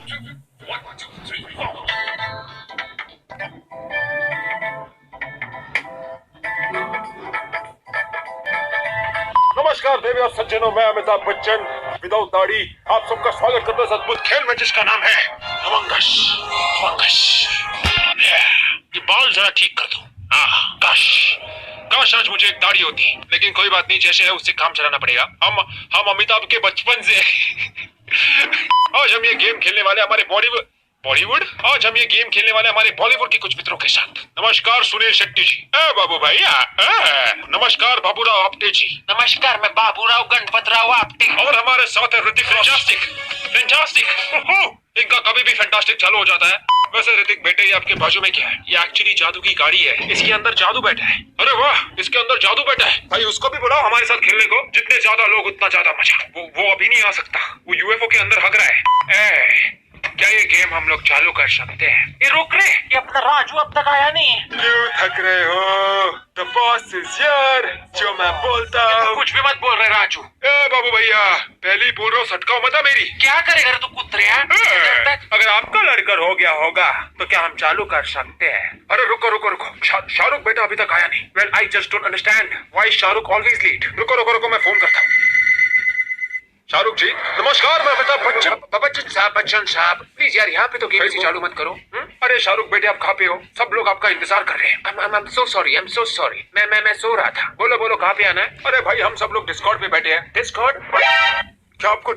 नमस्कार देवी और सज्जनों, मैं अमिताभ बच्चन विदाउट दाढ़ी आप सबका स्वागत करता हूं अद्भुत खेल में जिसका नाम है अमंगस। ये बाल जरा ठीक कर दो। काश काश आज मुझे एक दाढ़ी होती, लेकिन कोई बात नहीं, जैसे है उससे काम चलाना पड़ेगा। हम अमिताभ के बचपन से आज हम ये गेम खेलने वाले हमारे बॉलीवुड आज हम ये गेम खेलने वाले हमारे बॉलीवुड के कुछ मित्रों के साथ। नमस्कार सुनील शेट्टी जी। बाबू भैया। नमस्कार बाबूराव आप्टे जी। नमस्कार, मैं बाबूराव गणपतराव आपटे। और हमारे साथ है ऋतिक। फैंटास्टिक। इनका कभी भी फैंटास्टिक चालू हो जाता है। वैसे ऋतिक बेटे, ये आपके बाजू में क्या है? ये एक्चुअली जादू की गाड़ी है, इसके अंदर जादू बैठा है। अरे वाह, इसके अंदर जादू बैठा है। भाई उसको भी बुलाओ हमारे साथ खेलने को। जितने ज्यादा लोग उतना ज्यादा मजा। वो अभी नहीं आ सकता, वो यूएफओ के अंदर हग रहा है। क्या ये गेम हम लोग चालू कर सकते हैं? ये रोक रहे, ये अपना राजू अब तक आया नहीं। क्यों थक रहे हो? The boss is here, जो मैं बोलता हूँ। कुछ भी मत बोल रहे राजू। बाबू भैया, पहले ही बोल रहा हूँ, सटकाओ मत मेरी। क्या करेगा रे तू कुतरे? अगर आपका लड़कर हो गया होगा तो क्या हम चालू कर सकते हैं? अरे रुको। शाहरुख बेटा अभी तक आया नहीं। Well I just don't understand why Shahrukh always late. रुको, मैं फोन करता हूँ। शाहरुख जी नमस्कार, मैं अमिताभ बच्चन साहब प्लीज यार, यहाँ पे तो गेम ऐसे चालू मत करो। अरे शाहरुख बेटे, आप कहाँ पे हो? सब लोग आपका इंतजार कर रहे हैं। I'm so sorry। मैं सो रहा था। बोलो कहाँ पे आना है? अरे भाई, हम सब लोग डिस्कॉर्ड पे बैठे हैं। डिस्कॉर्ड? क्या आपको